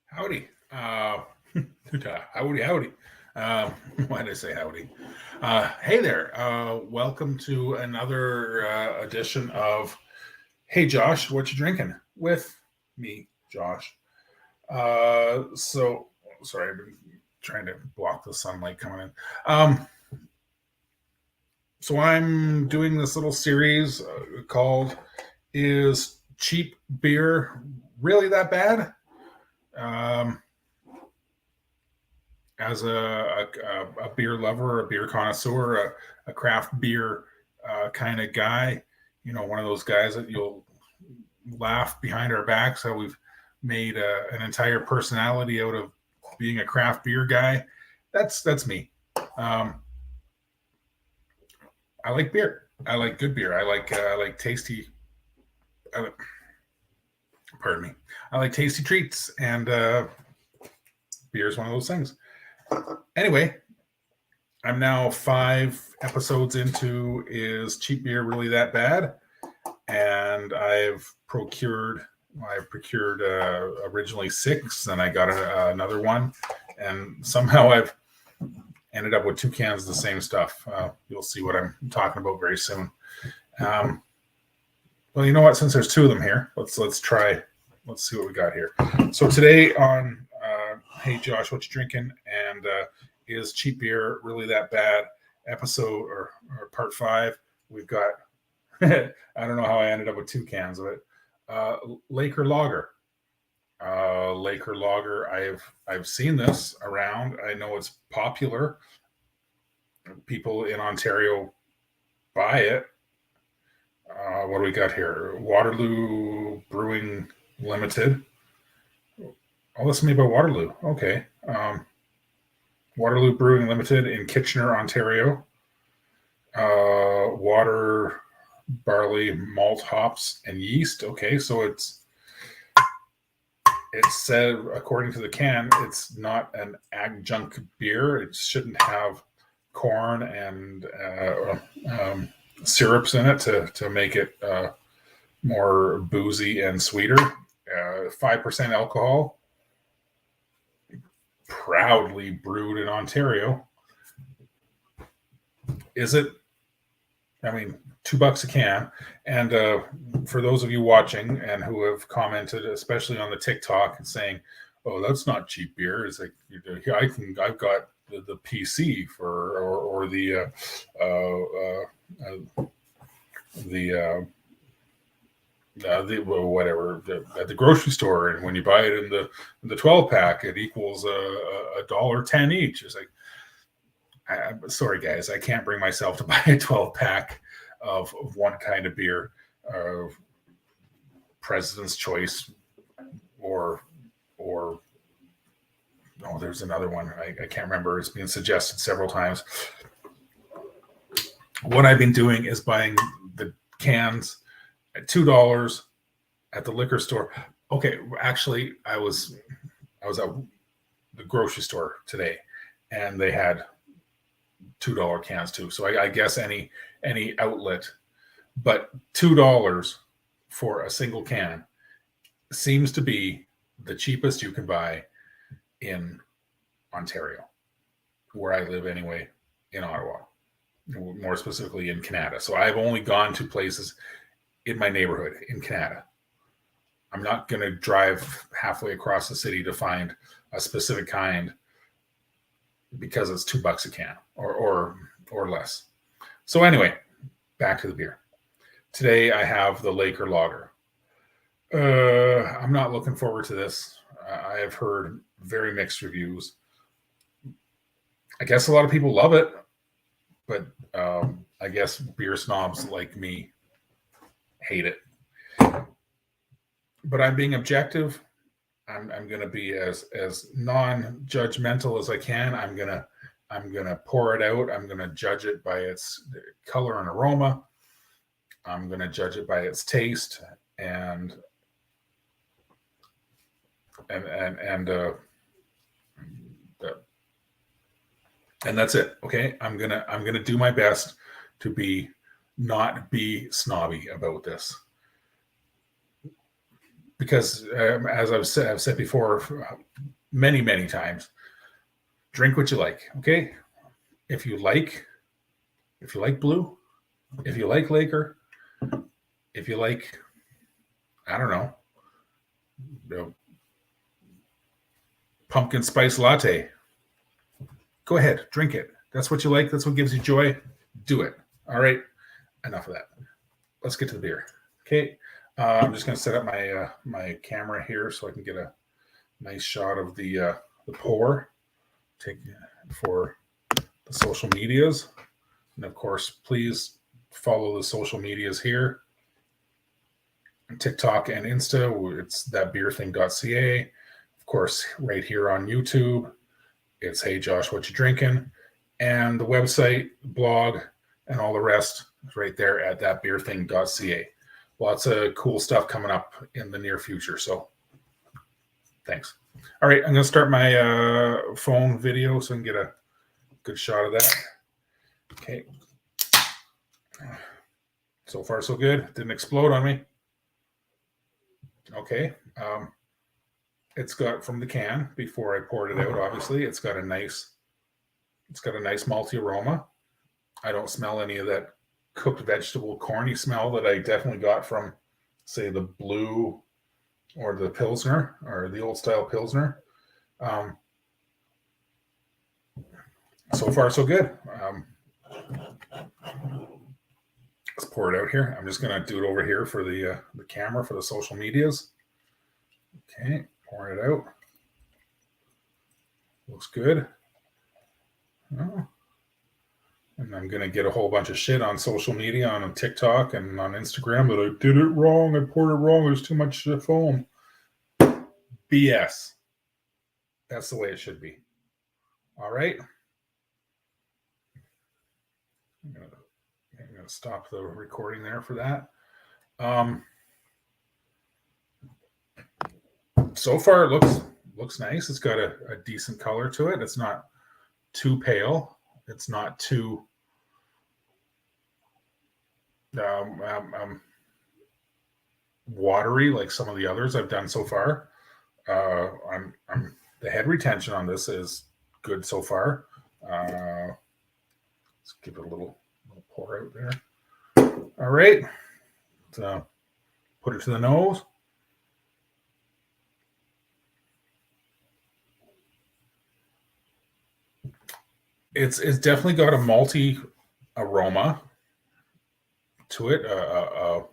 Howdy. Howdy, howdy. Why did I say howdy? Hey there. Welcome to another edition of Hey Josh, what you drinking? With me, Josh. So, sorry, I've been trying to block the sunlight coming in. So, I'm doing this little series called Is Cheap Beer Really That Bad? Um, as a beer lover, a beer connoisseur, a craft beer kind of guy, one of those guys that you'll laugh behind our backs how we've made an entire personality out of being a craft beer guy. That's me. Um, I like beer. I like good beer. I like tasty. I like, pardon me. I like tasty treats, and beer is one of those things. Anyway, I'm now 5 episodes into Is Cheap Beer Really That Bad? And I've procured originally 6, and I got another one, and somehow I've ended up with 2 cans of the same stuff. You'll see what I'm talking about very soon. Well, you know what? Since there's 2 of them here, let's try. Let's see what we got here. So today on Hey Josh, what you drinking? And Is Cheap Beer Really That Bad? Episode or part 5. We've got I don't know how I ended up with 2 cans of it. Laker Lager. Laker Lager. I've seen this around. I know it's popular. People in Ontario buy it. What do we got here? Waterloo Brewing Limited. Oh, listen to me about Waterloo. Okay. Waterloo Brewing Limited in Kitchener, Ontario. Water, barley, malt, hops, and yeast. Okay, so it said, according to the can, it's not an adjunct beer. It shouldn't have corn and syrups in it to make it more boozy and sweeter. 5% alcohol. Proudly brewed in Ontario. Is it? I mean, $2 a can. And for those of you watching and who have commented, especially on the TikTok, and saying, "Oh, that's not cheap beer," it's like, I've got the PC for or the whatever at the grocery store, and when you buy it in the 12 pack, it equals $1.10 each. It's like, sorry guys, I can't bring myself to buy a 12 pack of one kind of beer, President's Choice, or no, there's another one. I can't remember. It's been suggested several times. What I've been doing is buying the cans at $2 at the liquor store. Okay, actually, I was at the grocery store today, and they had $2 cans too. So I guess any outlet, but $2 for a single can seems to be the cheapest you can buy in Ontario, where I live anyway, in Ottawa, more specifically in Canada. So I've only gone to places in my neighborhood in Canada. I'm not going to drive halfway across the city to find a specific kind because it's $2 a can or less. So anyway, back to the beer. Today I have the Laker Lager. I'm not looking forward to this. I have heard very mixed reviews. I guess a lot of people love it, but I guess beer snobs like me hate it. But I'm being objective. I'm going to be as non-judgmental as I can. I'm gonna pour it out. I'm going to judge it by its color and aroma. I'm going to judge it by its taste and that's it. Okay, I'm gonna do my best to not be snobby about this. because as I've said before many times, drink what you like. Okay, if you like blue, if you like Laker, if you like, I don't know, you know, pumpkin spice latte, go ahead, drink it. That's what you like. That's what gives you joy. Do it. All right. Enough of that. Let's get to the beer. Okay. I'm just going to set up my my camera here so I can get a nice shot of the pour. Take for the social medias, and of course, please follow the social medias here. TikTok and Insta. It's thatbeerthing.ca. Of course, right here on YouTube, it's Hey Josh, what you drinking? And the website, blog, and all the rest is right there at thatbeerthing.ca. Lots of cool stuff coming up in the near future. So thanks. All right, I'm going to start my phone video so I can get a good shot of that. Okay. So far, so good. Didn't explode on me. Okay. It's got from the can before I poured it out. Obviously, it's got a nice malty aroma. I don't smell any of that cooked vegetable corny smell that I definitely got from, say, the blue or the Pilsner or the old style Pilsner. So far, so good. Let's pour it out here. I'm just going to do it over here for the camera for the social medias. Okay, pour it out. Looks good. Oh. And I'm going to get a whole bunch of shit on social media, on TikTok and on Instagram that I did it wrong. I poured it wrong. There's too much foam. BS. That's the way it should be. All right. I'm going to stop the recording there for that. So far, it looks nice. It's got a decent color to it. It's not too pale. It's not too watery like some of the others I've done so far. I'm the head retention on this is good so far. Let's give it a little pour out there. All right. So put it to the nose. It's definitely got a malty aroma to it, a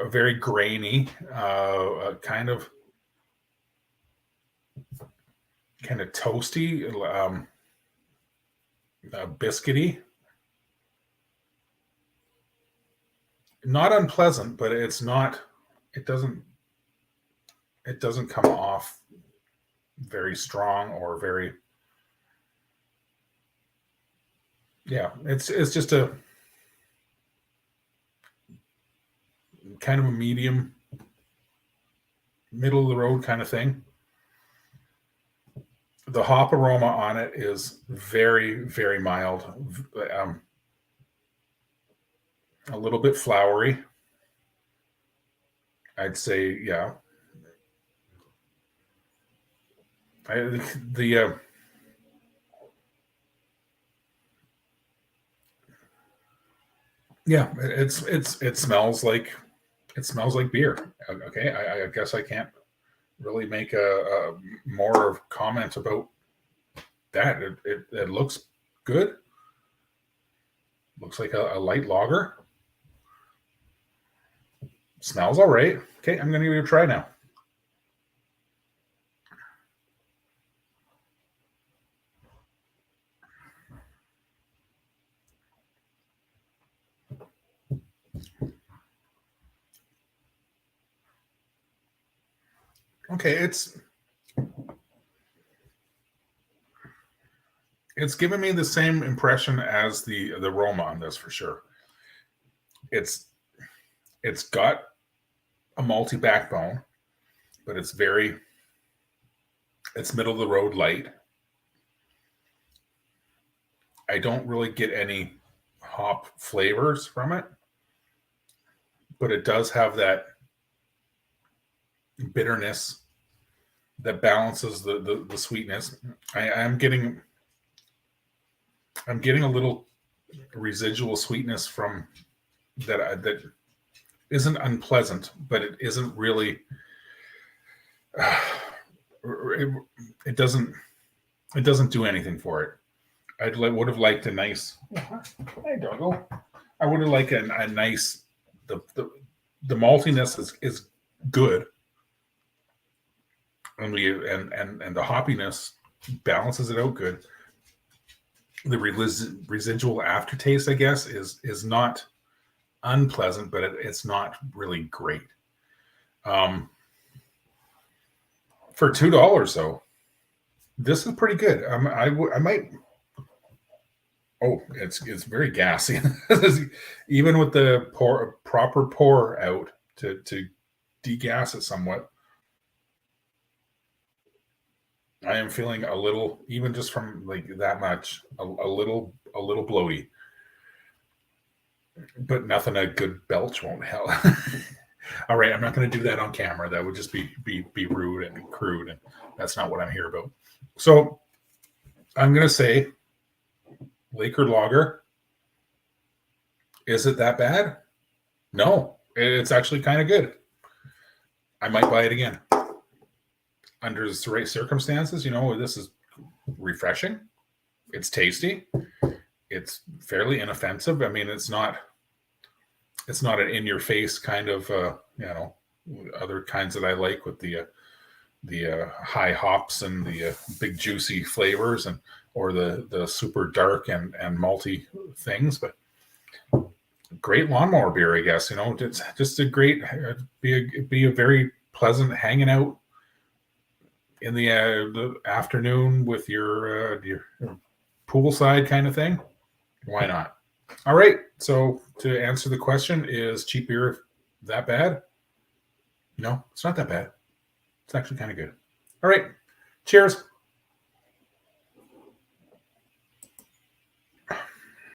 very grainy, kind of toasty, biscuity. Not unpleasant, but it's not. It doesn't come off very strong or very. Yeah, it's just a kind of a medium, middle of the road kind of thing. The hop aroma on it is very, very mild. A little bit flowery. I'd say, yeah. Yeah, it smells like beer. Okay, I guess I can't really make a more of comment about that. It looks good. Looks like a light lager. Smells all right. Okay, I'm gonna give it a try now. Okay, it's giving me the same impression as the aroma on this for sure. It's got a malty backbone, but it's middle of the road light. I don't really get any hop flavors from it, but it does have that bitterness that balances the sweetness. I'm getting a little residual sweetness from that isn't unpleasant, but it isn't really. It doesn't do anything for it. Would have liked a nice. Hey, doggo. I would have liked a nice. The maltiness is good, and the hoppiness balances it out good. The residual aftertaste, I guess, is not unpleasant, but it's not really great. For $2 though, this is pretty good. I might. Oh, it's very gassy. Even with the proper pour out to degas it somewhat, I am feeling a little, even just from like that much, a little bloaty. But nothing a good belch won't help. All right, I'm not going to do that on camera. That would just be rude and crude, and that's not what I'm here about. So I'm going to say Laker Lager. Is it that bad? No, it's actually kind of good. I might buy it again. Under the right circumstances, this is refreshing. It's tasty. It's fairly inoffensive. I mean, it's not an in-your-face kind of, other kinds that I like with the high hops and the big juicy flavors or the super dark and malty things. But great lawnmower beer, I guess. It's just a great, be a very pleasant hanging out in the afternoon with your poolside kind of thing. Why not? All right. So to answer the question, is cheap beer that bad? No, it's not that bad. It's actually kind of good. All right. Cheers.